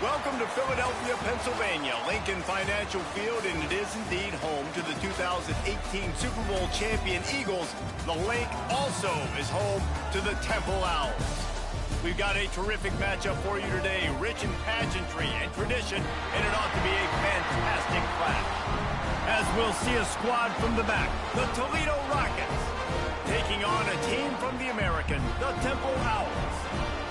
Welcome to Philadelphia, Pennsylvania, Lincoln Financial Field, and it is indeed home to the 2018 Super Bowl champion Eagles. The Link also is home to the Temple Owls. We've got a terrific matchup for you today, rich in pageantry and tradition, and it ought to be a fantastic clash. As we'll see a squad from the back, the Toledo Rockets, taking on a team from the American, the Temple Owls.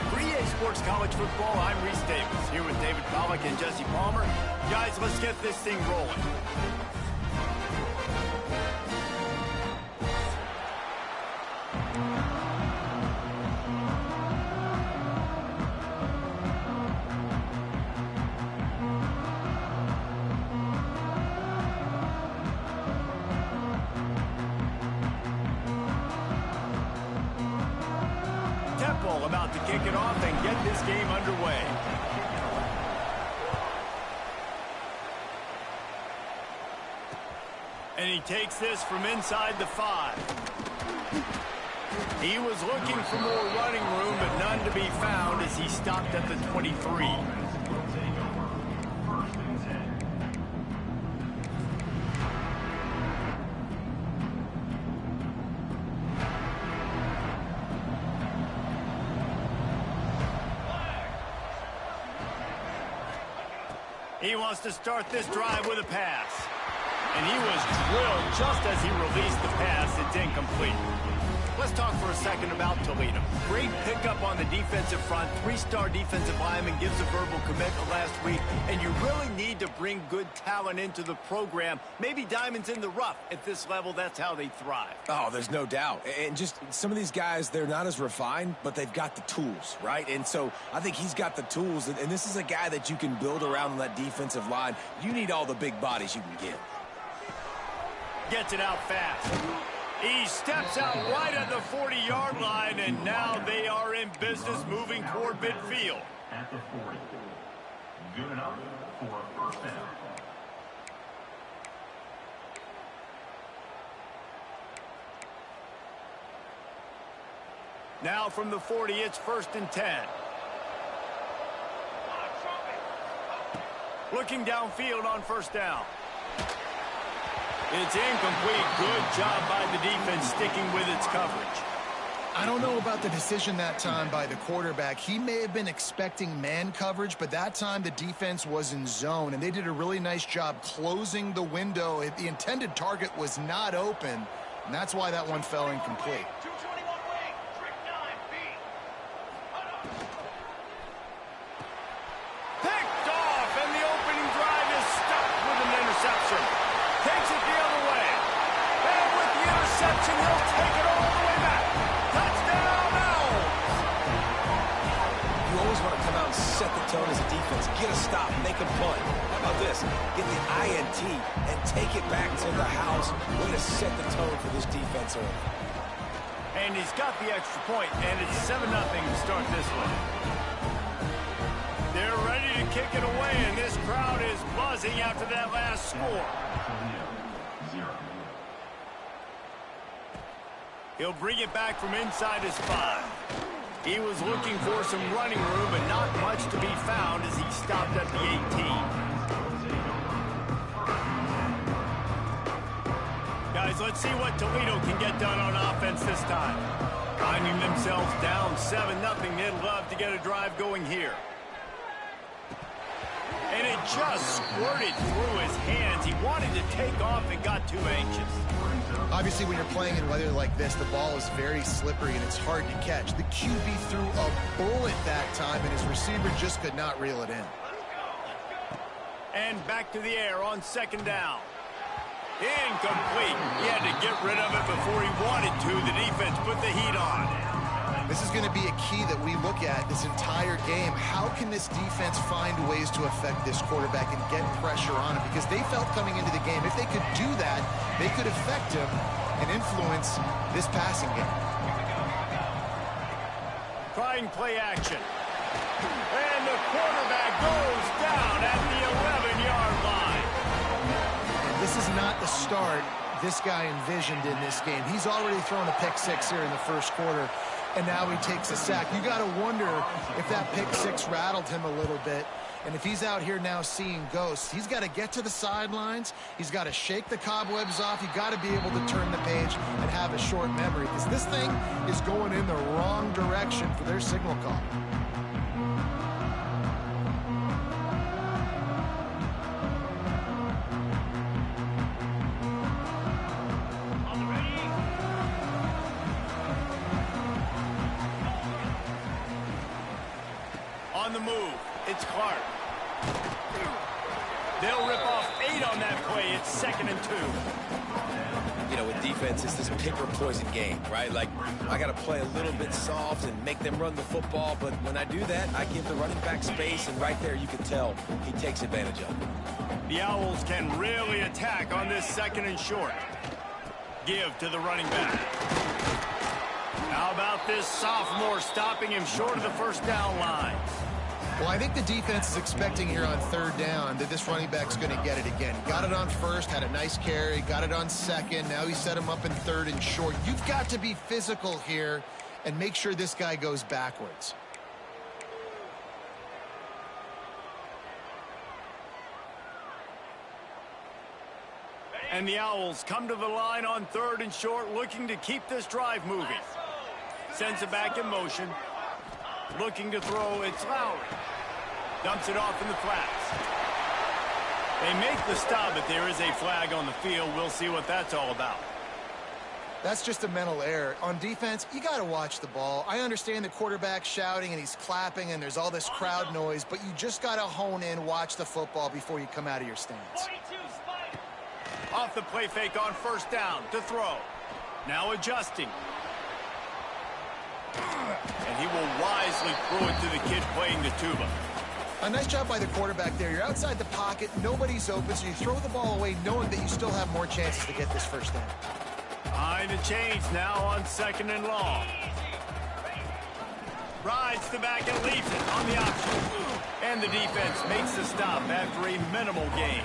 For EA Sports College Football, I'm Reese Davis, here with David Pollack and Jesse Palmer. Guys, let's get this thing rolling. Temple about to kick it off and get this game underway. And he takes this from inside the 5. He was looking for more running room, but none to be found as he stopped at the 23. He wants to start this drive with a pass. And he was drilled just as he released the pass. It's incomplete. Let's talk for a second about Toledo. Great pickup on the defensive front. 3-star defensive lineman gives a verbal commitment last week. And you really need to bring good talent into the program. Maybe diamonds in the rough. At this level, that's how they thrive. Oh, there's no doubt. And just some of these guys, they're not as refined, but they've got the tools, right? And so I think he's got the tools. And this is a guy that you can build around on that defensive line. You need all the big bodies you can get. Gets it out fast. He steps out right at the 40-yard line, and now they are in business moving toward midfield. At the 40. Good enough for a first down. Now from the 40, it's 1st and 10. Looking downfield on 1st down. It's incomplete. Good job by the defense sticking with its coverage. I don't know about the decision that time by the quarterback. He may have been expecting man coverage, but that time the defense was in zone, and they did a really nice job closing the window. The intended target was not open, and that's why that one fell incomplete. Picked off, and the opening drive is stopped with an interception. Takes it the other way. And with the interception, he'll take it all the way back. Touchdown, Owls! You always want to come out and set the tone as a defense. Get a stop, make a punt. How about this? Get the INT and take it back to the house. Way to set the tone for this defense early. And he's got the extra point, and it's 7-0 to start this one. They're ready to kick it away, and this crowd is buzzing after that last score. He'll bring it back from inside his 5. He was looking for some running room, but not much to be found as he stopped at the 18. Guys, let's see what Toledo can get done on offense this time. Finding themselves down 7-0, they'd love to get a drive going here. And it just squirted through his hands. He wanted to take off and got too anxious. Obviously, when you're playing in weather like this, the ball is very slippery and it's hard to catch. The QB threw a bullet that time, and his receiver just could not reel it in. And back to the air on 2nd down. Incomplete. He had to get rid of it before he wanted to. The defense put the heat on. This is going to be a key that we look at this entire game. How can this defense find ways to affect this quarterback and get pressure on him? Because they felt coming into the game, if they could do that, they could affect him and influence this passing game. Trying play action. And the quarterback goes down at the 11-yard line. And this is not the start this guy envisioned in this game. He's already thrown a pick-6 here in the first quarter, and now he takes a sack. You got to wonder if that pick-6 rattled him a little bit, And if he's out here now seeing ghosts, he's got to get to the sidelines. He's got to shake the cobwebs off. You got to be able to turn the page and have a short memory, because this thing is going in the wrong direction for their signal call. On the move, it's Clark. They'll rip off 8 on that play. It's 2nd and 2. You know, with defense, it's this pick or poison game, right? Like, I got to play a little bit soft and make them run the football, but when I do that, I give the running back space, and right there you can tell he takes advantage of it. The Owls can really attack on this 2nd and short. Give to the running back. How about this sophomore stopping him short of the first down line? Well, I think the defense is expecting here on 3rd down that this running back's going to get it again. Got it on 1st, had a nice carry, got it on 2nd. Now he set him up in 3rd and short. You've got to be physical here and make sure this guy goes backwards. And the Owls come to the line on 3rd and short, looking to keep this drive moving. Sends it back in motion. Looking to throw, it's Lowry. Dumps it off in the flats. They make the stop, but there is a flag on the field. We'll see what that's all about. That's just a mental error. On defense, you got to watch the ball. I understand the quarterback shouting and he's clapping and there's all this crowd noise, but you just got to hone in, watch the football before you come out of your stance. Off the play fake on 1st down to throw. Now adjusting. And he will wisely throw it to the kid playing the tuba. A nice job by the quarterback there. You're outside the pocket, nobody's open, so you throw the ball away knowing that you still have more chances to get this 1st down. Behind the chains now on 2nd and long. Rides the back and leaves it on the option. And the defense makes the stop after a minimal gain.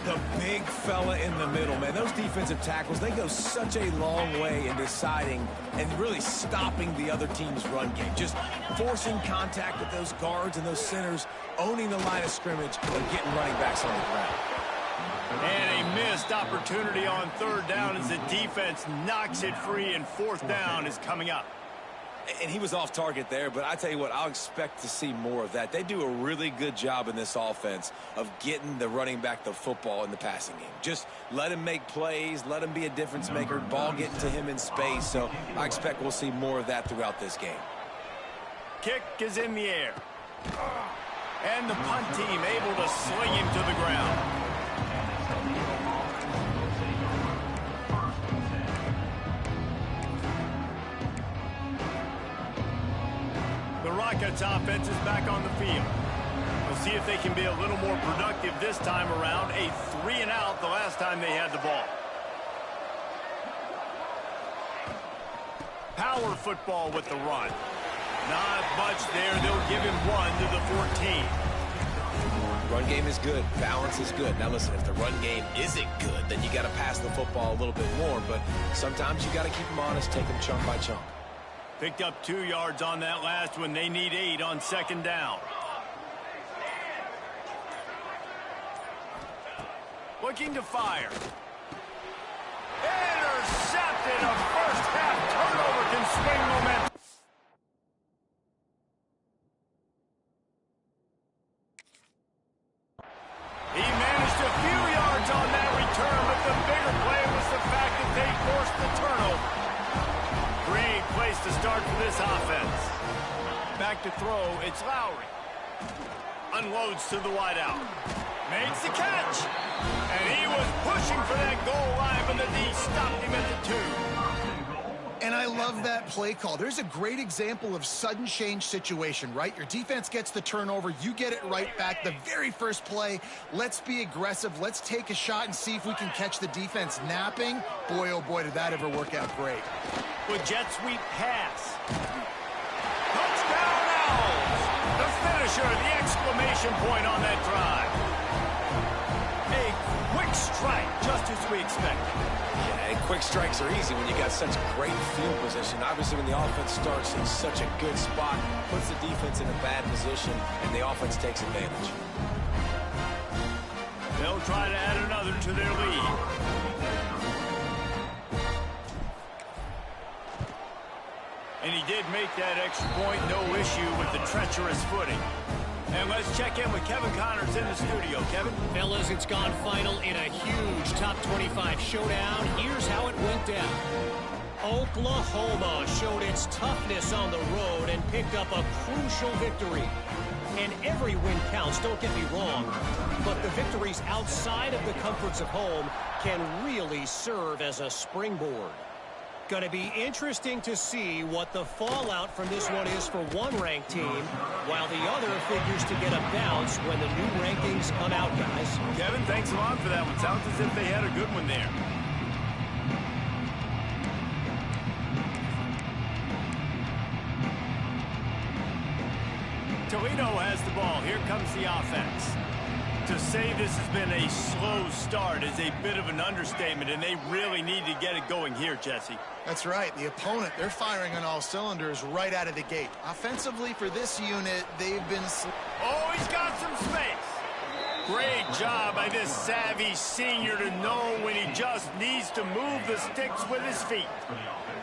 The big fella in the middle, man. Those defensive tackles, they go such a long way in deciding and really stopping the other team's run game. Just forcing contact with those guards and those centers, owning the line of scrimmage, and getting running backs on the ground. And a missed opportunity on 3rd down as the defense knocks it free, and 4th down is coming up. And he was off target there, but I tell you what, I'll expect to see more of that. They do a really good job in this offense of getting the running back the football in the passing game. Just let him make plays, let him be a difference maker, ball getting to him in space. So I expect we'll see more of that throughout this game. Kick is in the air. And the punt team able to sling him to the ground. The Rockets offense is back on the field. We'll see if they can be a little more productive this time around. A 3-and-out the last time they had the ball. Power football with the run. Not much there. They'll give him 1 to the 14. Run game is good. Balance is good. Now listen, if the run game isn't good, then you got to pass the football a little bit more. But sometimes you got to keep them honest, take them chunk by chunk. Picked up 2 yards on that last one. They need 8 on 2nd down. Looking to fire. Intercepted. A first-half turnover can swing momentum. He managed a few yards on that return, but the bigger play was the fact that they forced the turnover. Great place to start for this offense. Back to throw, it's Lowry. Unloads to the wideout. Makes the catch. And he was pushing for that goal line, but the D stopped him at the 2. And I love that play call. There's a great example of sudden change situation, right? Your defense gets the turnover, you get it right back. The very first play, let's be aggressive. Let's take a shot and see if we can catch the defense napping. Boy, oh boy, did that ever work out great. With jet sweep pass. Touchdown Owls! The finisher, the exclamation point on that drive. A quick strike, just as we expected. Yeah, and quick strikes are easy when you got such great field position. Obviously, when the offense starts in such a good spot, puts the defense in a bad position, and the offense takes advantage. They'll try to add another to their lead. And he did make that extra point, no issue with the treacherous footing. And let's check in with Kevin Connors in the studio. Kevin? Fellas, it's gone final in a huge top 25 showdown. Here's how it went down. Oklahoma showed its toughness on the road and picked up a crucial victory. And every win counts, don't get me wrong, but the victories outside of the comforts of home can really serve as a springboard. Going to be interesting to see what the fallout from this one is for one ranked team, while the other figures to get a bounce when the new rankings come out, guys. Kevin, thanks a lot for that one. Sounds as if they had a good one there. Toledo has the ball. Here comes the offense. To say this has been a slow start is a bit of an understatement, and they really need to get it going here, Jesse. That's right. The opponent, they're firing on all cylinders right out of the gate. Offensively, for this unit, they've been... Oh, he's got some space. Great job by this savvy senior to know when he just needs to move the sticks with his feet.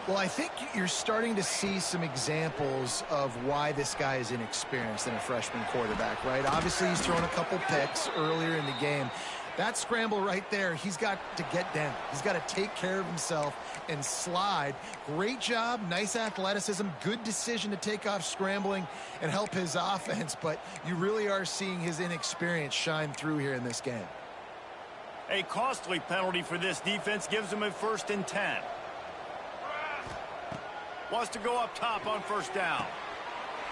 Well, I think you're starting to see some examples of why this guy is inexperienced in a freshman quarterback, right? Obviously, he's thrown a couple picks earlier in the game. That scramble right there, he's got to get down. He's got to take care of himself and slide. Great job, nice athleticism, good decision to take off scrambling and help his offense, but you really are seeing his inexperience shine through here in this game. A costly penalty for this defense gives them a 1st and 10. Wants to go up top on 1st down.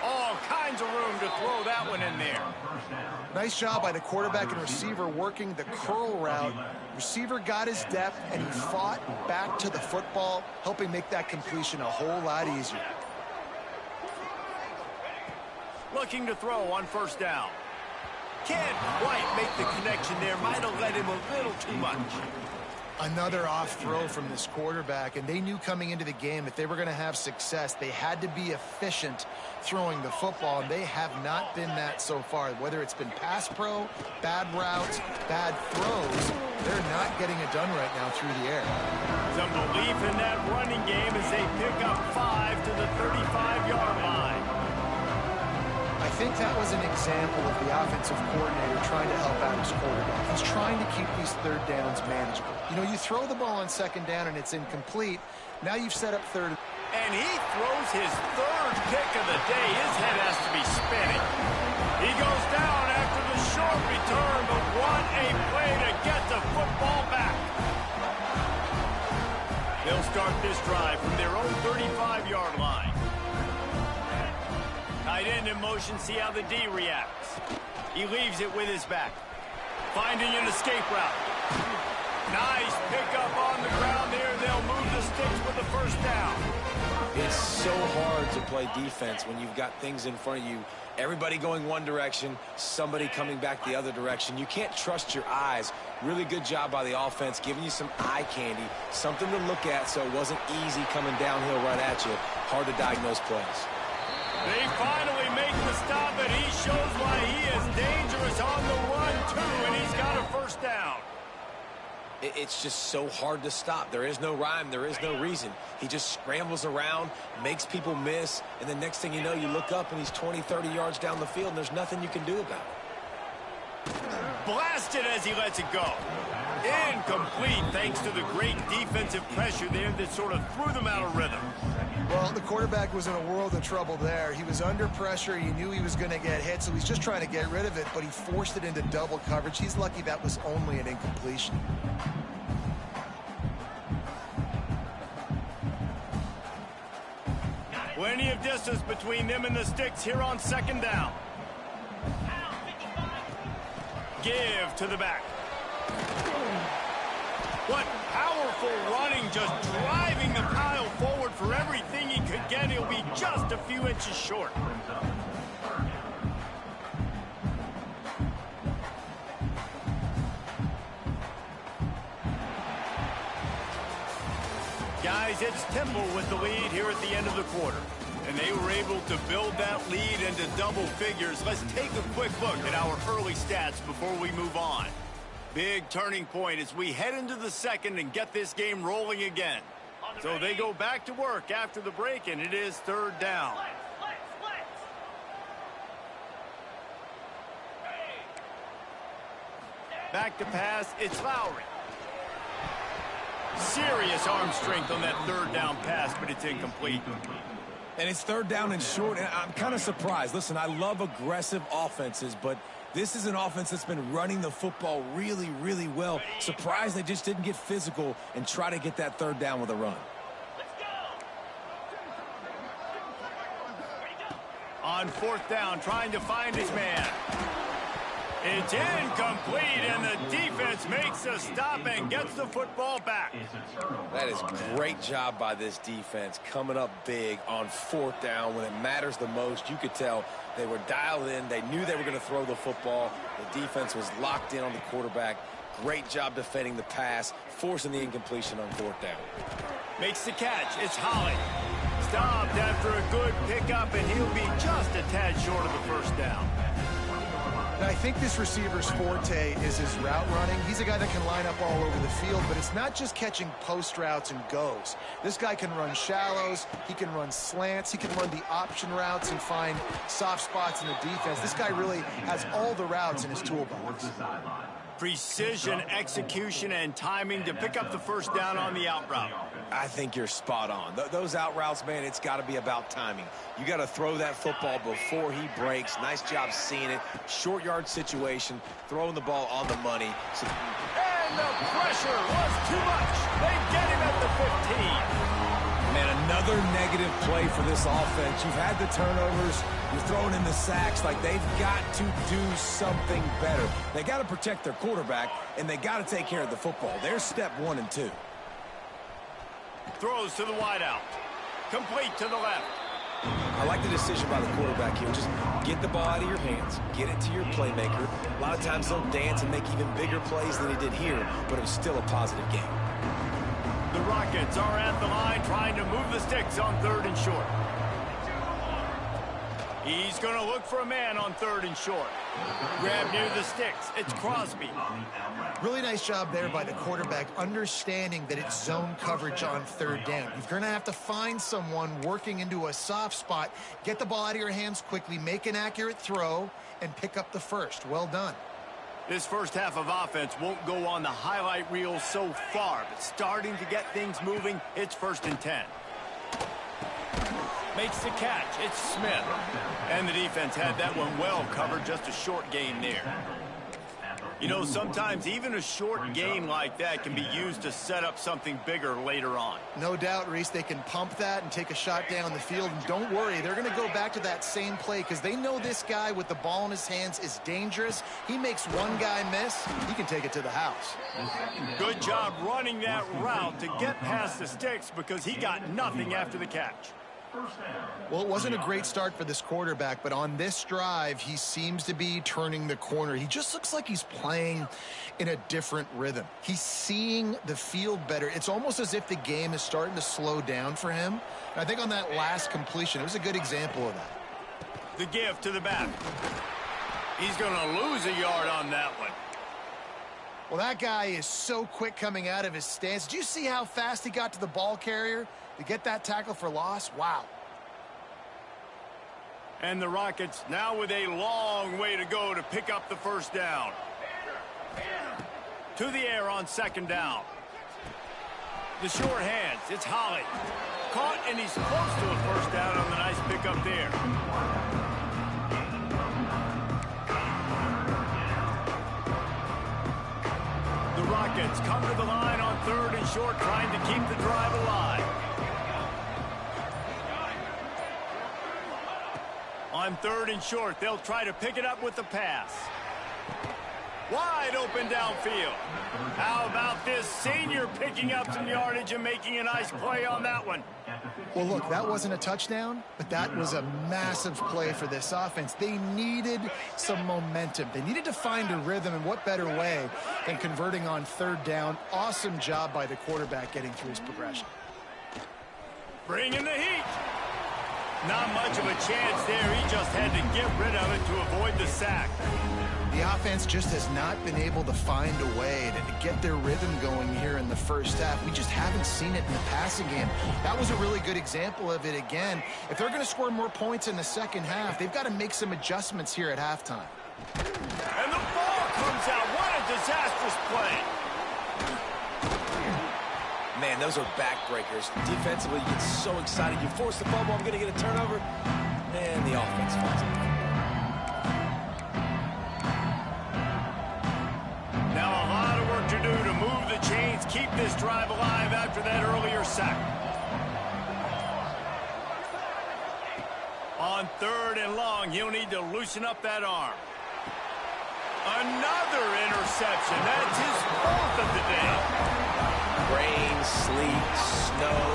All kinds of room to throw that one in there. Nice job by the quarterback and receiver working the curl route. Receiver got his depth, and he fought back to the football, helping make that completion a whole lot easier. Looking to throw on 1st down. Can't quite make the connection there. Might have let him a little too much. Another off throw from this quarterback, and they knew coming into the game if they were going to have success, they had to be efficient throwing the football, and they have not been that so far. Whether it's been pass pro, bad routes, bad throws, they're not getting it done right now through the air. Some belief in that running game as they pick up 5 to the 35-yard line. I think that was an example of the offensive coordinator trying to help out his quarterback. He's trying to keep these 3rd downs manageable. You know, you throw the ball on 2nd down and it's incomplete. Now you've set up 3rd. And he throws his 3rd pick of the day. His head has to be spinning. He goes down after the short return, but what a play to get the football back. They'll start this drive from their own 35-yard line. Tight end in motion, see how the D reacts. He leaves it with his back. Finding an escape route. Nice pickup on the ground there. They'll move the sticks with the 1st down. It's so hard to play defense when you've got things in front of you. Everybody going one direction, somebody coming back the other direction. You can't trust your eyes. Really good job by the offense, giving you some eye candy, something to look at so it wasn't easy coming downhill right at you. Hard to diagnose plays. They finally make the stop, and he shows why he is dangerous on the run, too, and he's got a 1st down. It's just so hard to stop. There is no rhyme. There is no reason. He just scrambles around, makes people miss, and the next thing you know, you look up, and he's 20, 30 yards down the field, and there's nothing you can do about it. Blasted as he lets it go. Incomplete thanks to the great defensive pressure there that sort of threw them out of rhythm. Well, the quarterback was in a world of trouble there. He was under pressure. He knew he was going to get hit, so he's just trying to get rid of it, but he forced it into double coverage. He's lucky that was only an incompletion. Plenty of distance between them and the sticks here on 2nd down. Give to the back. What powerful running, just driving the pile forward for everything he could get. He'll be just a few inches short. Guys, it's Temple with the lead here at the end of the quarter. And they were able to build that lead into double figures. Let's take a quick look at our early stats before we move on. Big turning point as we head into the second and get this game rolling again. So they go back to work after the break, and it is third down. Back to pass, it's Lowry. Serious arm strength on that third down pass, but it's incomplete. And it's third down and short, and I'm kind of surprised. Listen, I love aggressive offenses, but this is an offense that's been running the football really, really well. Surprised they just didn't get physical and try to get that third down with a run. On fourth down, trying to find his man. It's incomplete, and the defense makes a stop and gets the football back. That is great job by this defense, coming up big on fourth down when it matters the most. You could tell they were dialed in. They knew they were going to throw the football. The defense was locked in on the quarterback. Great job defending the pass, forcing the incompletion on fourth down. Makes the catch. It's Holly. Stopped after a good pickup, and he'll be just a tad short of the first down. And I think this receiver's forte is his route running. He's a guy that can line up all over the field, but it's not just catching post routes and goes. This guy can run shallows, he can run slants, he can run the option routes and find soft spots in the defense. This guy really has all the routes in his toolbox. Precision, execution, and timing to pick up the first down on the out route. I think you're spot on. Those out routes, man, it's got to be about timing. You got to throw that football before he breaks. Nice job seeing it. Short yard situation, throwing the ball on the money. And the pressure was too much. They get him at the 15. Man, another negative play for this offense. You've had the turnovers. You're throwing in the sacks. Like, they've got to do something better. They got to protect their quarterback, and they got to take care of the football. There's step 1 and 2. Throws to the wideout. Complete to the left. I like the decision by the quarterback here. Just get the ball out of your hands. Get it to your playmaker. A lot of times they'll dance and make even bigger plays than he did here, but it was still a positive game. The Rockets are at the line trying to move the sticks on third and short. He's going to look for a man on third and short. Grab near the sticks. It's Crosby. Really nice job there by the quarterback, understanding that it's zone coverage on third down. You're going to have to find someone working into a soft spot, get the ball out of your hands quickly, make an accurate throw, and pick up the first. Well done. This first half of offense won't go on the highlight reel so far, but starting to get things moving, it's 1st and 10. Makes the catch. It's Smith. And the defense had that one well covered. Just a short gain there. You know, sometimes even a short gain like that can be used to set up something bigger later on. No doubt, Reese, they can pump that and take a shot down the field. And don't worry, they're going to go back to that same play because they know this guy with the ball in his hands is dangerous. He makes one guy miss, he can take it to the house. Good job running that route to get past the sticks because he got nothing after the catch. Well, it wasn't a great start for this quarterback, but on this drive, he seems to be turning the corner. He just looks like he's playing in a different rhythm. He's seeing the field better. It's almost as if the game is starting to slow down for him. And I think on that last completion, it was a good example of that. The give to the back. He's going to lose a yard on that one. Well, that guy is so quick coming out of his stance. Did you see how fast he got to the ball carrier to get that tackle for loss? Wow. And the Rockets now with a long way to go to pick up the first down. To the air on second down. The short hands, it's Holly. Caught, and he's close to a first down on the nice pickup there. The Rockets come to the line on third and short, trying to keep the drive alive. On third and short, they'll try to pick it up with the pass. Wide open downfield. How about this senior picking up some yardage and making a nice play on that one? Well, look, that wasn't a touchdown, but that was a massive play for this offense. They needed some momentum. They needed to find a rhythm, and what better way than converting on third down. Awesome job by the quarterback getting through his progression. Bringing the heat. Not much of a chance there. He just had to get rid of it to avoid the sack. The offense just has not been able to find a way to get their rhythm going here in the first half. We just haven't seen it in the passing game. That was a really good example of it again. If they're going to score more points in the second half, they've got to make some adjustments here at halftime. And the ball comes out. What a disastrous play. Man, those are backbreakers. Defensively, you get so excited. You force the fumble, I'm going to get a turnover. And the offense falls apart. Now a lot of work to do to move the chains, keep this drive alive after that earlier sack. On 3rd and long, he'll need to loosen up that arm. Another interception. That's his 4th of the day. Rain, sleet, snow,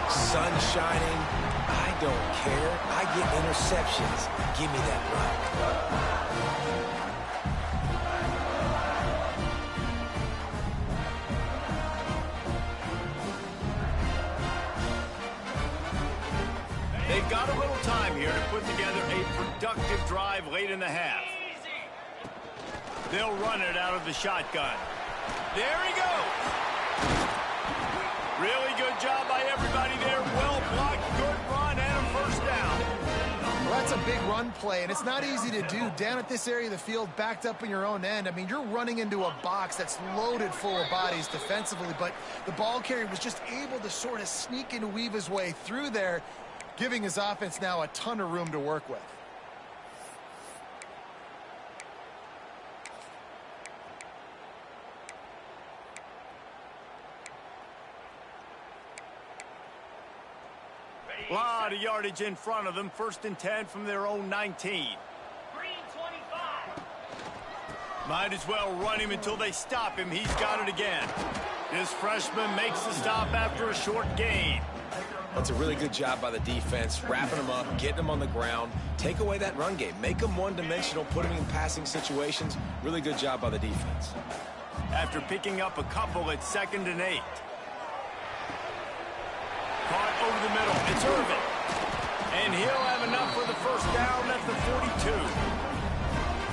sun shining. I don't care. I get interceptions. Give me that rock. They've got a little time here to put together a productive drive late in the half. They'll run it out of the shotgun. There he goes. Really good job by everybody there. Well blocked, good run, and a first down. Well, that's a big run play, and it's not easy to do. Down at this area of the field, backed up in your own end. I mean, you're running into a box that's loaded full of bodies defensively, but the ball carrier was just able to sort of sneak and weave his way through there, giving his offense now a ton of room to work with. A lot of yardage in front of them. 1st and 10 from their own 19. Green 25. Might as well run him until they stop him. He's got it again. This freshman makes the stop after a short gain. That's a really good job by the defense, wrapping them up, getting them on the ground. Take away that run game. Make them one-dimensional, put them in passing situations. Really good job by the defense. After picking up a couple at 2nd and 8. Caught over the middle. It's Irvin. And he'll have enough for the first down at the 42.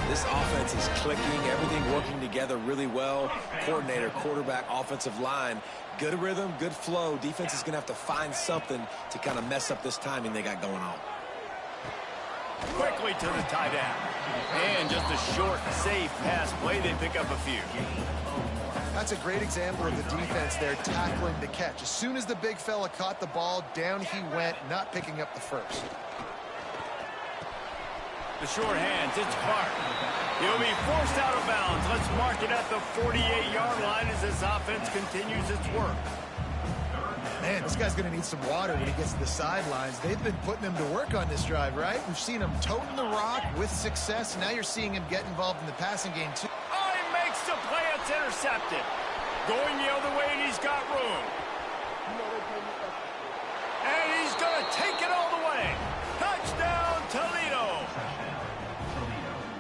This offense is clicking, everything working together really well. Coordinator, quarterback, offensive line. Good rhythm, good flow. Defense is going to have to find something to kind of mess up this timing they got going on. Quickly to the tight end. And just a short, safe pass play. They pick up a few. That's a great example of the defense there tackling the catch. As soon as the big fella caught the ball, down he went, not picking up the first. The short hands, it's Clark. He'll be forced out of bounds. Let's mark it at the 48-yard line as this offense continues its work. Man, this guy's going to need some water when he gets to the sidelines. They've been putting him to work on this drive, right? We've seen him toting the rock with success. Now you're seeing him get involved in the passing game, too. Oh, he makes the play. It's intercepted. Going the other way, and he's got room. And he's going to take it all the way. Touchdown, Toledo.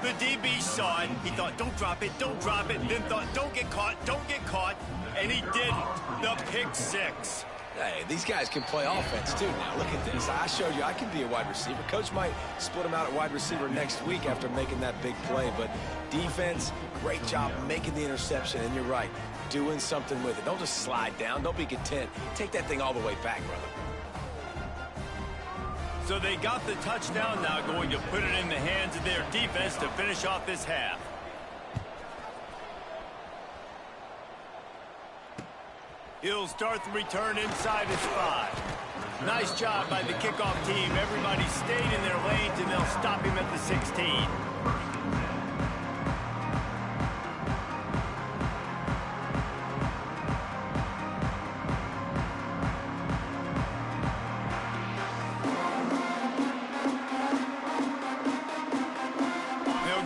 The DB saw it. He thought, don't drop it, don't drop it. Then thought, don't get caught, don't get caught. And he didn't. The pick 6. Hey, these guys can play offense, too. Now, look at this. I showed you I can be a wide receiver. Coach might split him out at wide receiver next week after making that big play. But defense, great job making the interception. And you're right, doing something with it. Don't just slide down. Don't be content. Take that thing all the way back, brother. So they got the touchdown, now going to put it in the hands of their defense to finish off this half. He'll start the return inside his 5. Nice job by the kickoff team. Everybody stayed in their lanes, and they'll stop him at the 16.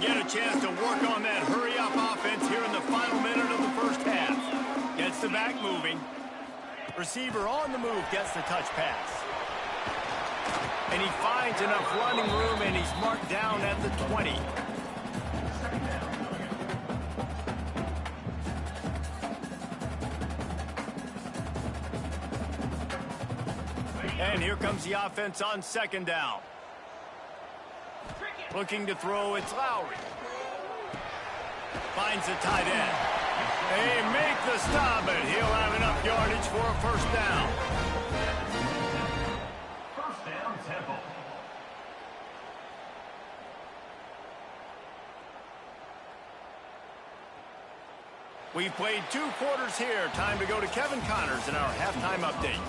Get a chance to work on that hurry-up offense here in the final minute of the first half. Gets the back moving. Receiver on the move gets the touch pass. And he finds enough running room, and he's marked down at the 20. And here comes the offense on second down. Looking to throw, it's Lowry. Finds the tight end. They make the stop, and he'll have enough yardage for a first down. First down, Temple. We've played 2 quarters here. Time to go to Kevin Connors in our halftime update.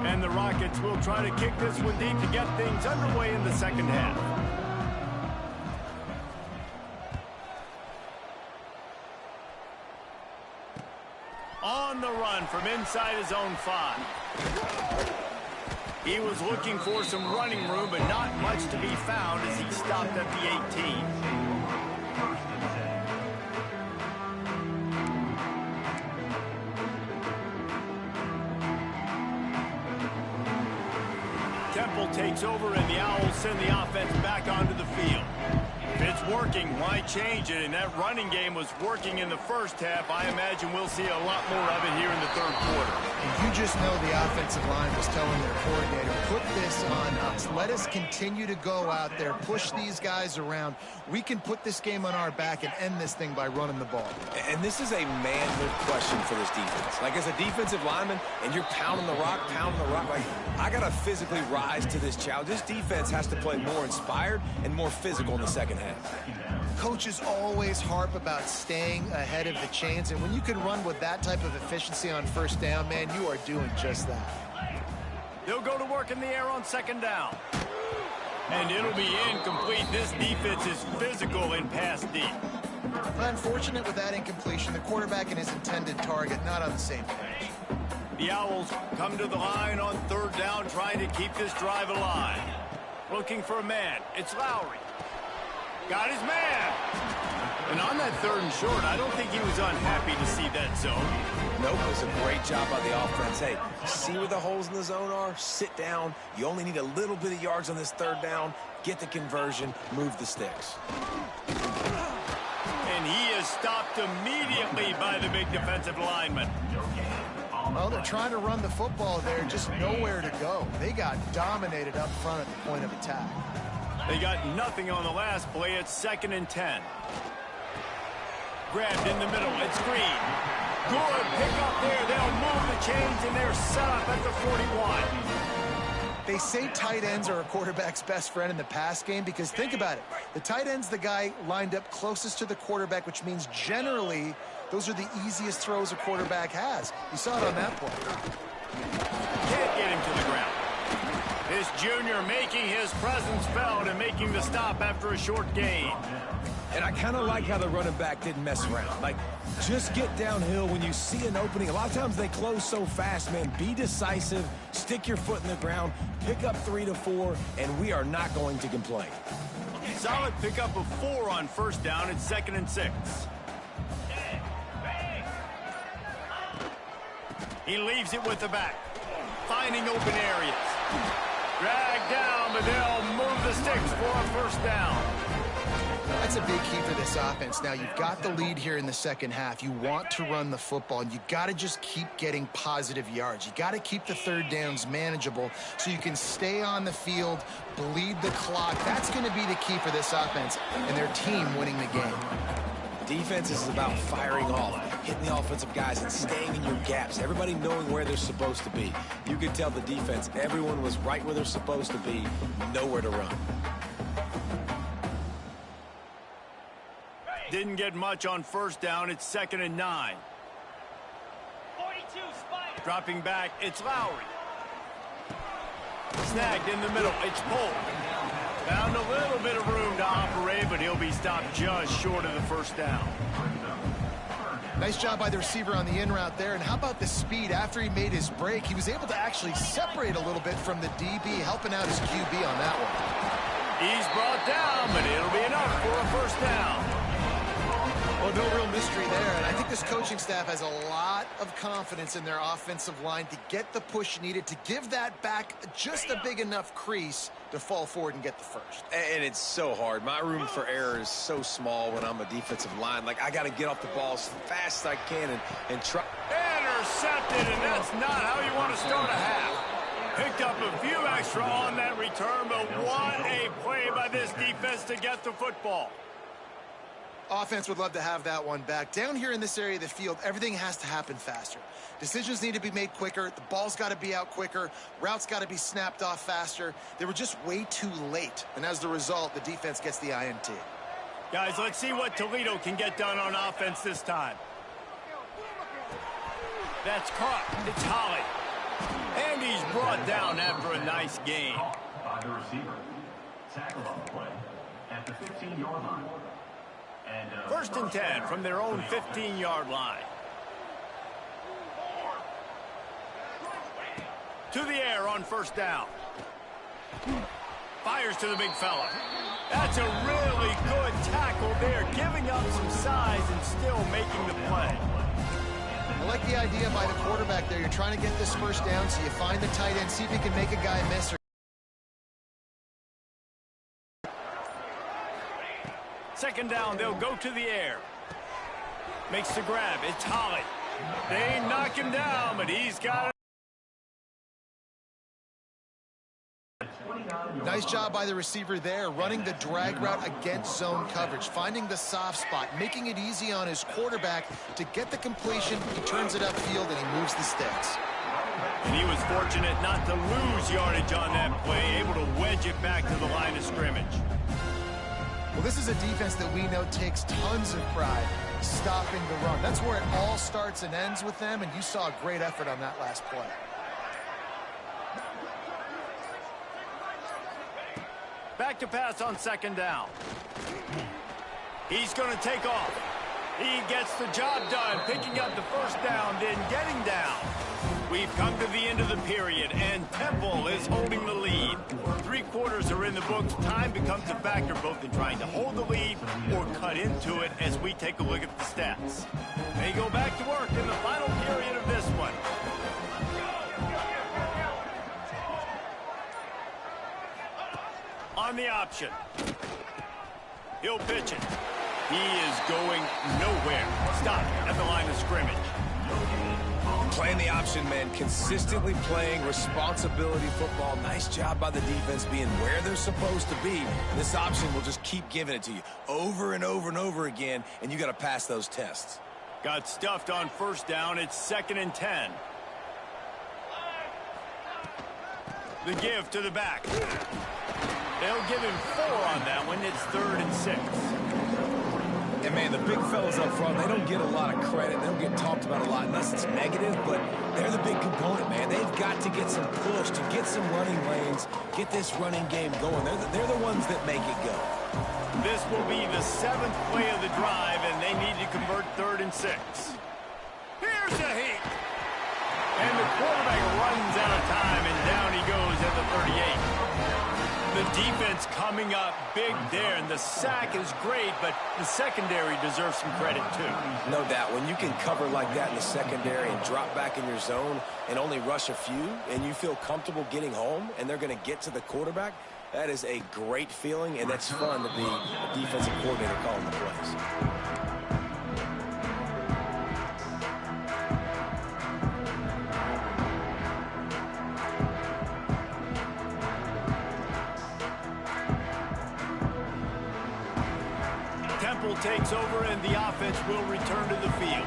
And the Rockets will try to kick this one deep to get things underway in the second half. On the run from inside his own 5. He was looking for some running room, but not much to be found as he stopped at the 18. Temple takes over, and the Owls send the offense back onto the field. If it's working, why change it? And that running game was working in the first half. I imagine we'll see a lot more of it here in the third quarter. And you just know the offensive line was telling their coordinator, put this on us. Let us continue to go out there, push these guys around. We can put this game on our back and end this thing by running the ball. And this is a manhood question for this defense. Like, as a defensive lineman, and you're pounding the rock, like, I got to physically rise to this challenge. This defense has to play more inspired and more physical in the second half. Coaches always harp about staying ahead of the chains, and when you can run with that type of efficiency on first down, man, you are doing just that. They'll go to work in the air on second down. And it'll be incomplete. This defense is physical and pass deep. Unfortunate with that incompletion. The quarterback and his intended target not on the same page. The Owls come to the line on third down, trying to keep this drive alive. Looking for a man. It's Lowry. Got his man. And on that third and short, I don't think he was unhappy to see that zone. Nope, it was a great job by the offense. Hey, see where the holes in the zone are? Sit down. You only need a little bit of yards on this third down. Get the conversion. Move the sticks. And he is stopped immediately by the big defensive lineman. Well, they're trying to run the football there, just nowhere to go. They got dominated up front at the point of attack. They got nothing on the last play. It's 2nd and 10. Grabbed in the middle. It's Green. Good pick up there. They'll move the chains, and they're set up at the 41. They say tight ends are a quarterback's best friend in the pass game because think about it. The tight end's the guy lined up closest to the quarterback, which means generally those are the easiest throws a quarterback has. You saw it on that play. Can't get him to the ground. This junior making his presence felt and making the stop after a short gain. And I kind of like how the running back didn't mess around. Like, just get downhill when you see an opening. A lot of times they close so fast, man. Be decisive, stick your foot in the ground, pick up 3 to 4, and we are not going to complain. Solid pickup of 4 on first down. It's 2nd and 6. He leaves it with the back, finding open areas. Dragged down, but they'll move the sticks for a first down. That's a big key for this offense. Now, you've got the lead here in the second half. You want to run the football, and you got to just keep getting positive yards. You got to keep the third downs manageable so you can stay on the field, bleed the clock. That's going to be the key for this offense and their team winning the game. Defense is about firing off, hitting the offensive guys and staying in your gaps, everybody knowing where they're supposed to be. You could tell the defense, everyone was right where they're supposed to be, nowhere to run. Didn't get much on first down. It's 2nd and 9. 42 Spider. Dropping back, it's Lowry. Snagged in the middle, it's Polk. Found a little bit of room to operate, but he'll be stopped just short of the first down. Nice job by the receiver on the in route there. And how about the speed? After he made his break, he was able to actually separate a little bit from the DB, helping out his QB on that one. He's brought down, but it'll be enough for a first down. Well, no real mystery there, and I think this coaching staff has a lot of confidence in their offensive line to get the push needed to give that back just a big enough crease to fall forward and get the first. And it's so hard. My room for error is so small when I'm a defensive line. Like, I got to get off the ball as fast as I can and try. Intercepted, and that's not how you want to start a half. Picked up a few extra on that return, but what a play by this defense to get the football. Offense would love to have that one back. Down here in this area of the field, everything has to happen faster. Decisions need to be made quicker. The ball's got to be out quicker. Routes got to be snapped off faster. They were just way too late. And as the result, the defense gets the INT. Guys, let's see what Toledo can get done on offense this time. That's caught. It's Holly. And he's brought down after a nice gain. By the receiver. Tackled on the play at the 15-yard line. First and 10 from their own 15-yard line. To the air on first down. Fires to the big fella. That's a really good tackle there, giving up some size and still making the play. I like the idea by the quarterback there. You're trying to get this first down, so you find the tight end, see if you can make a guy miss. Second down, they'll go to the air. Makes the grab. It's Holly. They knock him down, but he's got it. Nice job by the receiver there, running the drag route against zone coverage, finding the soft spot, making it easy on his quarterback to get the completion. He turns it upfield, and he moves the sticks. And he was fortunate not to lose yardage on that play, able to wedge it back to the line of scrimmage. Well, this is a defense that we know takes tons of pride stopping the run. That's where it all starts and ends with them, and you saw a great effort on that last play. Back to pass on second down. He's going to take off. He gets the job done, picking up the first down, then getting down. We've come to the end of the period, and Temple is holding the lead. 3 quarters are in the books. Time becomes a factor both in trying to hold the lead or cut into it as we take a look at the stats. They go back to work in the final period of this one. On the option. He'll pitch it. He is going nowhere. Stop at the line of scrimmage. Playing the option, man. Consistently playing responsibility football. Nice job by the defense being where they're supposed to be. This option will just keep giving it to you over and over and over again, and you got to pass those tests. Got stuffed on first down. It's 2nd and 10. The give to the back. They'll give him 4 on that one. It's 3rd and 6. And, man, the big fellas up front, they don't get a lot of credit. They don't get talked about a lot unless it's negative, but they're the big component, man. They've got to get some push, to get some running lanes, get this running game going. They're the ones that make it go. This will be the 7th play of the drive, and they need to convert 3rd and 6. Here's a heat. And the quarterback runs out of time, and down he goes at the 38. The defense coming up big there, and the sack is great, but the secondary deserves some credit too. No doubt. When you can cover like that in the secondary and drop back in your zone and only rush a few, and you feel comfortable getting home, and they're going to get to the quarterback, that is a great feeling, and that's fun to be a defensive coordinator calling the plays. Takes over and the offense will return to the field.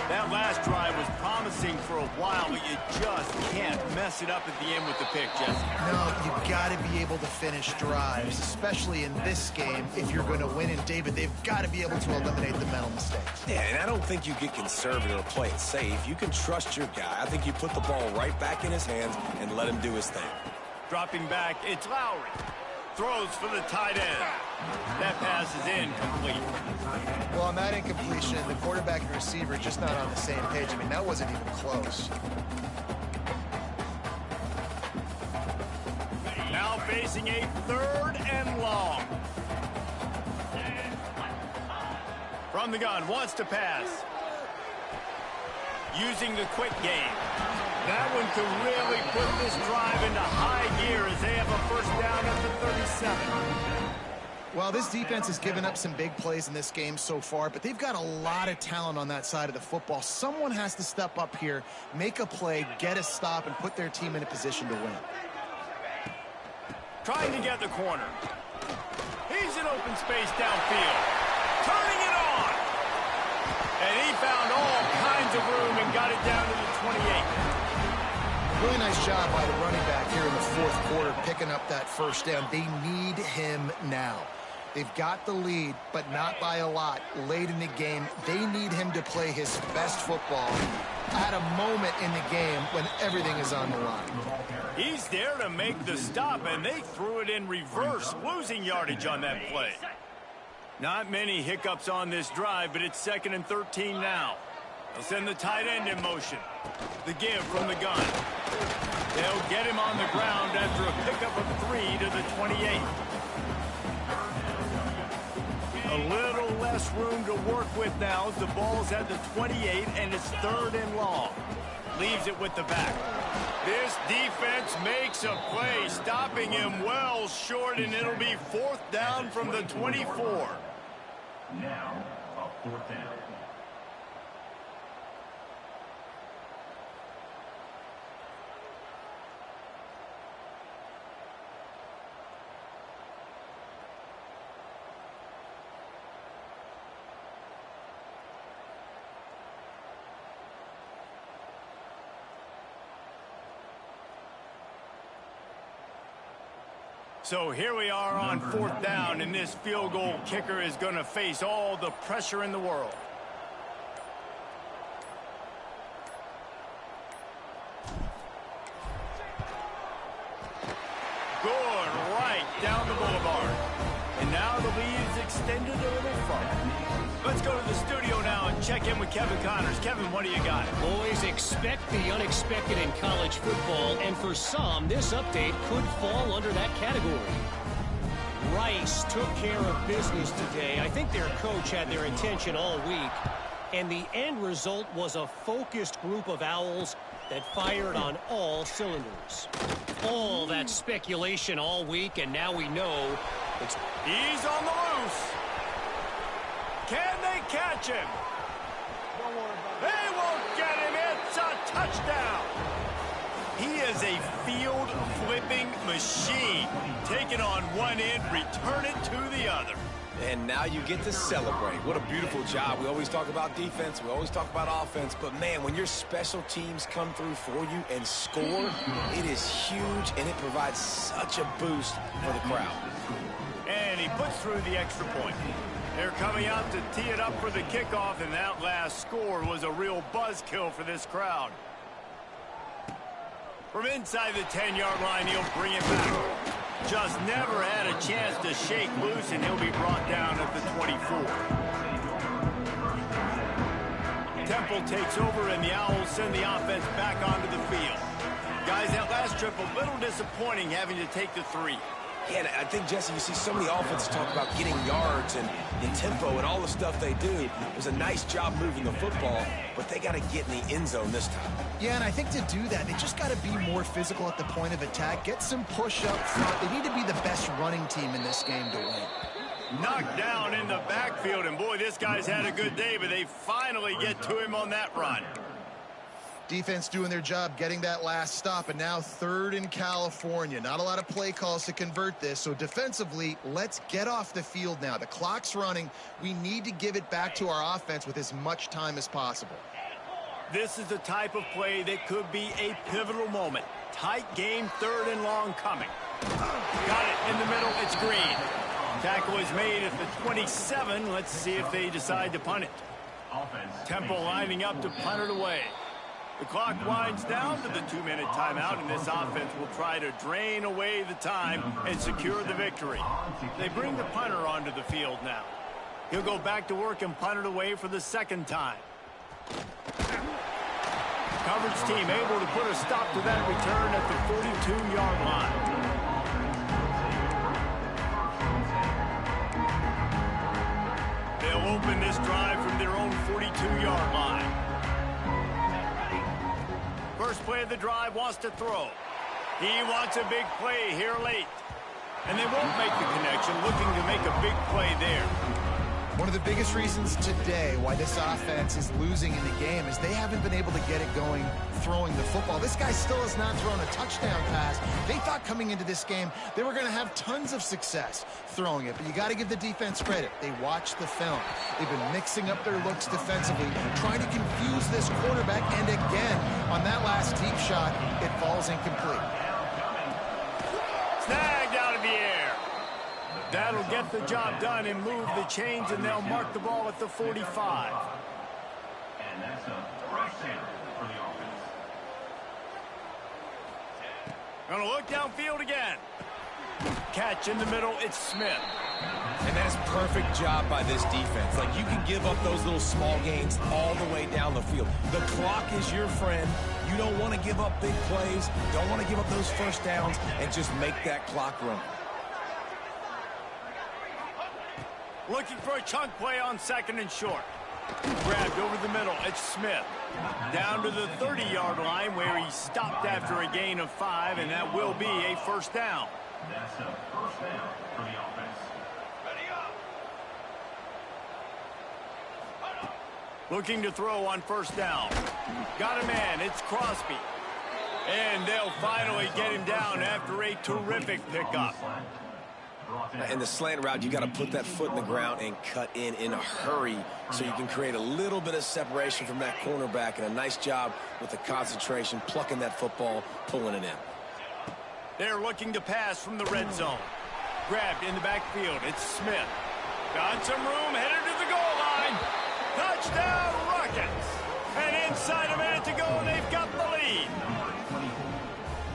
That last drive was promising for a while, but you just can't mess it up at the end with the pick, Jesse. No, you've got to be able to finish drives, especially in this game if you're going to win. And, David, they've got to be able to eliminate the mental mistakes. Yeah, and I don't think you get conservative or play it safe. You can trust your guy. I think you put the ball right back in his hands and let him do his thing. Dropping back, it's Lowry. Throws for the tight end. That pass is incomplete. Well, on that incompletion, the quarterback and receiver just not on the same page. I mean, that wasn't even close. Now facing a 3rd and long. From the gun, wants to pass. using the quick game. That one could really put this drive into high gear as they have a first down at the 37. Well, this defense has given up some big plays in this game so far, but they've got a lot of talent on that side of the football. Someone has to step up here, make a play, get a stop, and put their team in a position to win. Trying to get the corner. He's in open space downfield. Turning it on. And he found all kinds of room and got it down to the 28. Really nice job by the running back here in the fourth quarter, picking up that first down. They need him now. They've got the lead, but not by a lot. Late in the game, they need him to play his best football at a moment in the game when everything is on the line. He's there to make the stop, and they threw it in reverse, losing yardage on that play. Not many hiccups on this drive, but it's 2nd and 13 now. They'll send the tight end in motion. The give from the gun. They'll get him on the ground after a pickup of 3 to the 28. A little less room to work with now. The ball's at the 28, and it's 3rd and long. Leaves it with the back. This defense makes a play, stopping him well short, and it'll be 4th down from the 24. Now, a 4th down. So here we are on 4th down, and this field goal kicker is going to face all the pressure in the world. Good, right down the boulevard. And now the lead is extended a little further. Let's go to the studio now and check in with Kevin Connors. Kevin, what do you got? Boys, expect the unexpected in college football, and for some, this update could fall under that category. Rice took care of business today. I think their coach had their attention all week, and the end result was a focused group of Owls that fired on all cylinders. All that speculation all week, and now we know it's... He's on the loose. Can they catch him? They won't get him. It's a touchdown. He is a field-flipping machine. Take it on one end, return it to the other. And now you get to celebrate. What a beautiful job. We always talk about defense. We always talk about offense. But, man, when your special teams come through for you and score, it is huge, and it provides such a boost for the crowd. And he puts through the extra point. They're coming out to tee it up for the kickoff, and that last score was a real buzzkill for this crowd. From inside the 10-yard line, he'll bring it back. Just never had a chance to shake loose, and he'll be brought down at the 24. Temple takes over, and the Owls send the offense back onto the field. Guys, that last trip a little disappointing, having to take the 3. Yeah, I think, Jesse, you see so many offenses talk about getting yards and tempo and all the stuff they do. It was a nice job moving the football, but they got to get in the end zone this time. Yeah, and I think to do that, they just got to be more physical at the point of attack, get some push up front. They need to be the best running team in this game to win. Knocked down in the backfield, and boy, this guy's had a good day, but they finally get to him on that run. Defense doing their job getting that last stop, and now 3rd in California. Not a lot of play calls to convert this, so defensively, let's get off the field now. The clock's running. We need to give it back to our offense with as much time as possible. This is the type of play that could be a pivotal moment. Tight game, 3rd and long coming. Got it in the middle. It's Green. Tackle is made at the 27. Let's see if they decide to punt it. Temple lining up to punt it away. The clock winds down to the 2-minute timeout, and this offense will try to drain away the time and secure the victory. They bring the punter onto the field now. He'll go back to work and punt it away for the 2nd time. Coverage team able to put a stop to that return at the 42-yard line. They'll open this drive from their own 42-yard line. First play of the drive, wants to throw. He wants a big play here late. And they won't make the connection, looking to make a big play there. One of the biggest reasons today why this offense is losing in the game is they haven't been able to get it going throwing the football. This guy still has not thrown a touchdown pass. They thought coming into this game they were going to have tons of success throwing it, but you got to give the defense credit. They watched the film. They've been mixing up their looks defensively, trying to confuse this quarterback, and again, on that last deep shot, it falls incomplete. Snagged out of the air. That'll get the job done and move the chains, and they'll mark the ball at the 45. And that's a first down for the offense. Gonna look downfield again. Catch in the middle, it's Smith. And that's a perfect job by this defense. Like, you can give up those little small gains all the way down the field. The clock is your friend. You don't want to give up big plays. Don't want to give up those first downs, and just make that clock run. Looking for a chunk play on second and short. Grabbed over the middle, it's Smith. Down to the 30-yard line where he stopped after a gain of 5, and that will be a first down. That's a first down for the offense. Looking to throw on first down. Got a man, it's Crosby. And they'll finally get him down after a terrific pickup. In the slant route, you got to put that foot in the ground and cut in a hurry so you can create a little bit of separation from that cornerback, and a nice job with the concentration, plucking that football, pulling it in. They're looking to pass from the red zone. Grabbed in the backfield, it's Smith. Got some room, headed to the goal line. Touchdown, Rockets! And inside a minute to go, and they've got the lead.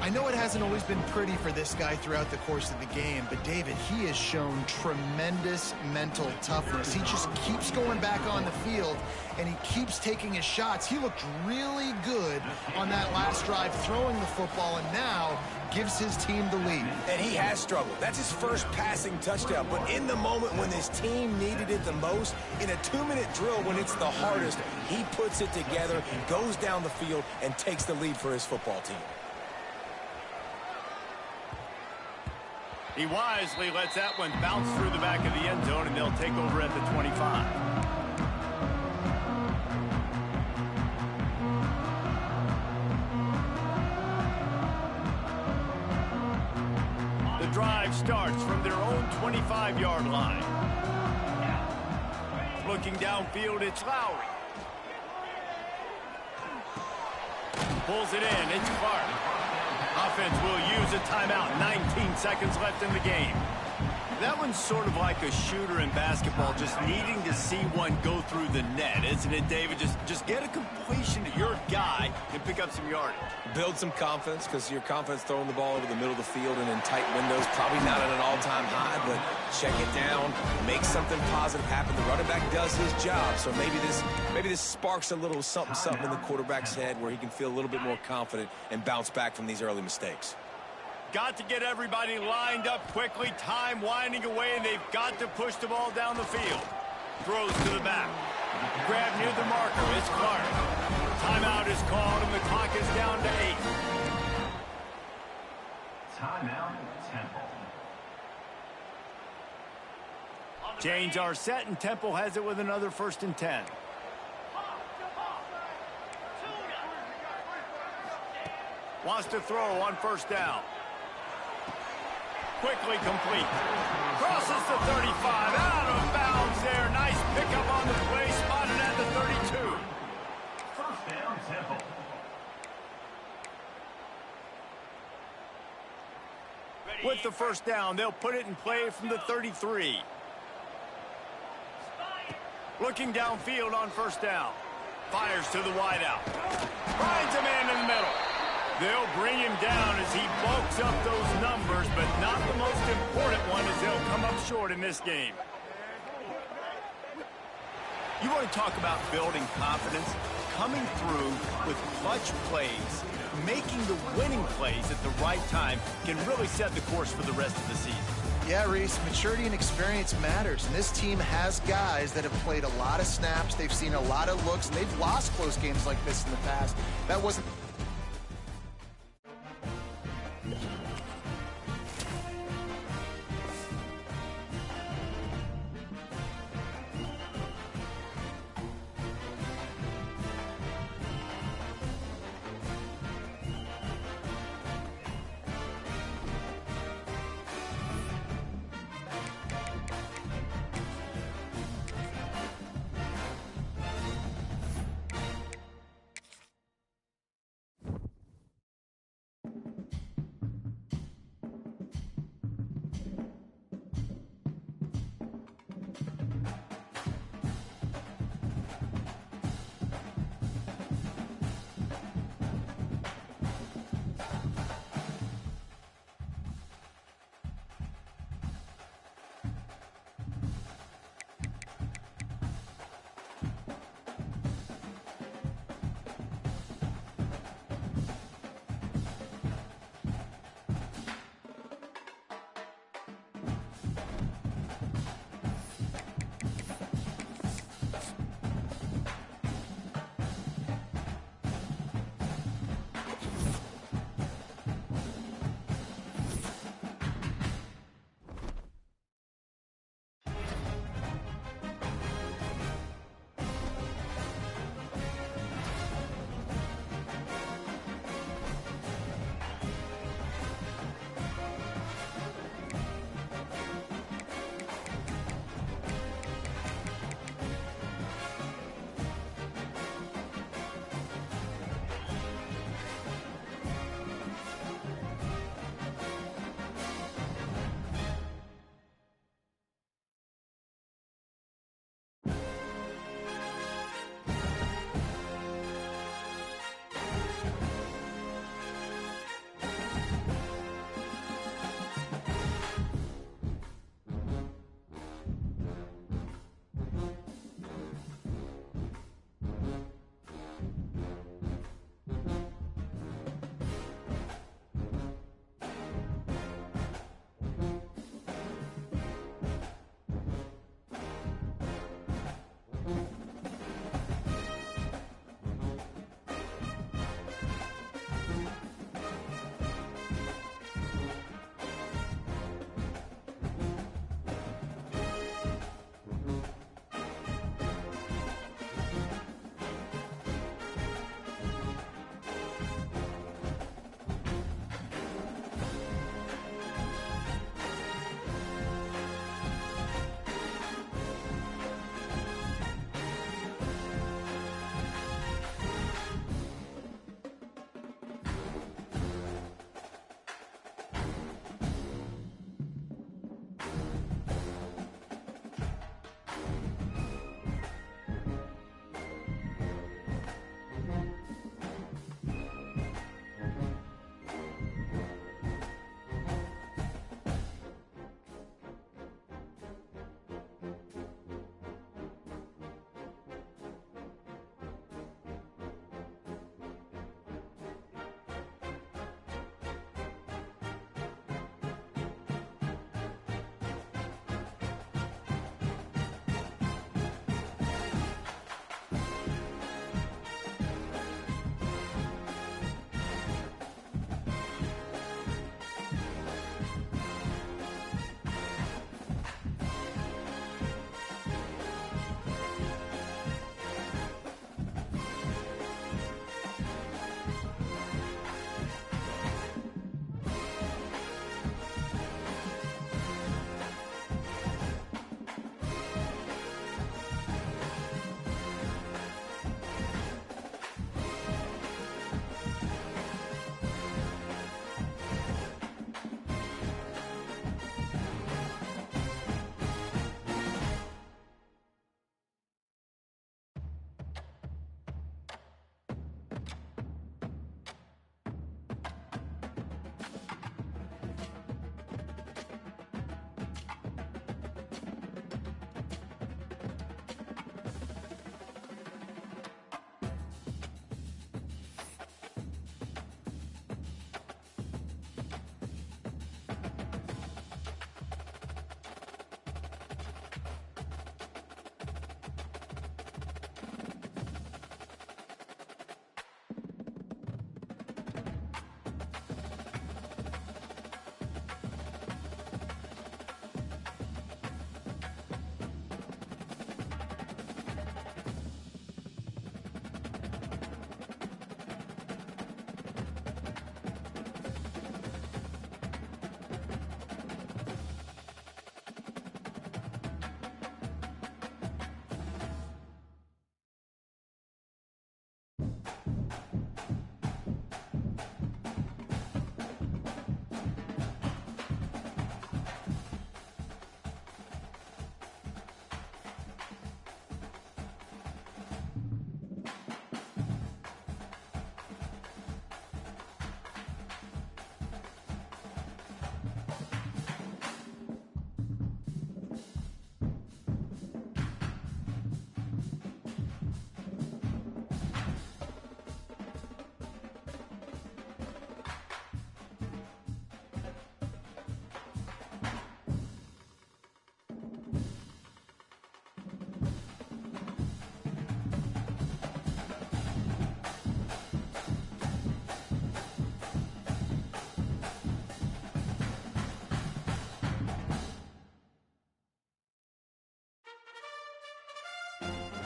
I know it hasn't always been pretty for this guy throughout the course of the game, but David, he has shown tremendous mental toughness. He just keeps going back on the field, and he keeps taking his shots. He looked really good on that last drive throwing the football, and now gives his team the lead. And he has struggled. That's his first passing touchdown. But in the moment when his team needed it the most, in a 2-minute drill when it's the hardest, he puts it together, goes down the field, and takes the lead for his football team. He wisely lets that one bounce through the back of the end zone, and they'll take over at the 25. The drive starts from their own 25-yard line. Looking downfield, it's Lowry. Pulls it in, it's Clark. Offense will use a timeout. 19 seconds left in the game. That one's sort of like a shooter in basketball, just needing to see one go through the net, isn't it, David? Just get a completion to your guy and pick up some yardage. Build some confidence, because your confidence throwing the ball over the middle of the field and in tight windows, probably not at an all-time high, but check it down, make something positive happen. The running back does his job, so maybe this sparks a little something in the quarterback's head where he can feel a little bit more confident and bounce back from these early mistakes. Got to get everybody lined up quickly, time winding away, and they've got to push the ball down the field. Throws to the back. Grab near the marker, it's Clark. Timeout is called, and the clock is down to 8. Timeout, Temple. Chains are set, and Temple has it with another 1st and 10. Wants to throw on first down. Quickly complete. Crosses the 35. Out of bounds there. Nice pickup on the play. Spotted at the 32. First down, Temple. With the first down, they'll put it in play from the 33. Looking downfield on first down. Fires to the wideout. Finds a man in the middle. They'll bring him down as he bulks up those numbers, but not the most important one, as they'll come up short in this game. You want to talk about building confidence? Coming through with clutch plays, making the winning plays at the right time can really set the course for the rest of the season. Yeah, Reese, maturity and experience matters, and this team has guys that have played a lot of snaps, they've seen a lot of looks, and they've lost close games like this in the past. That wasn't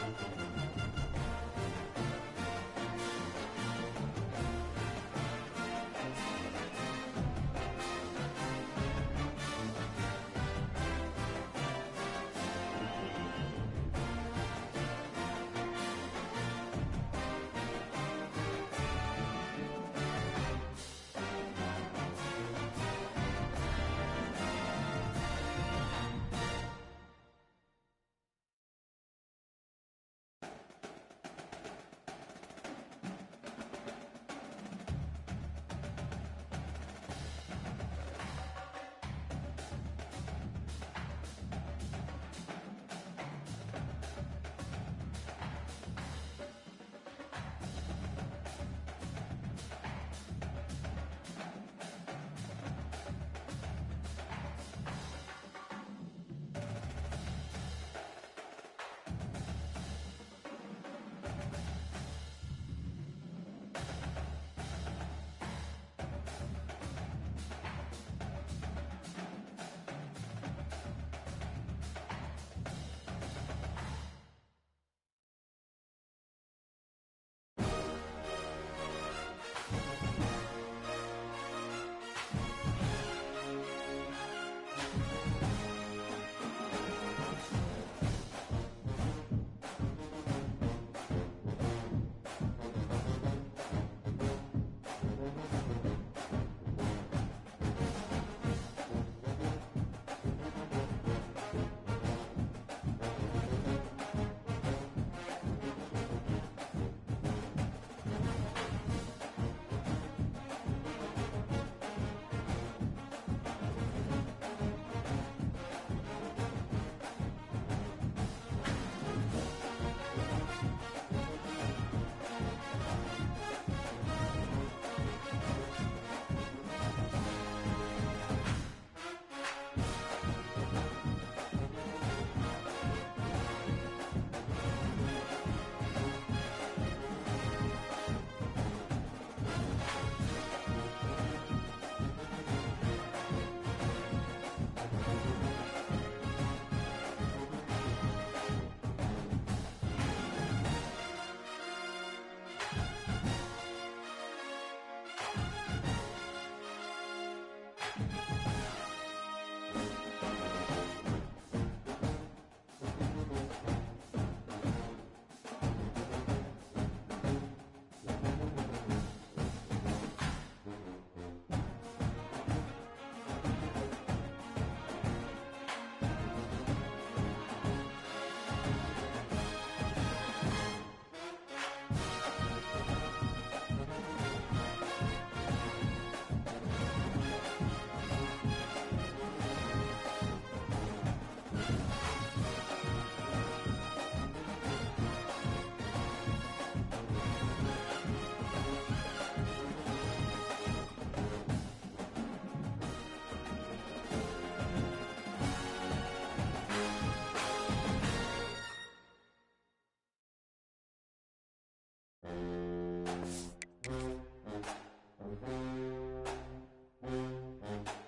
Link.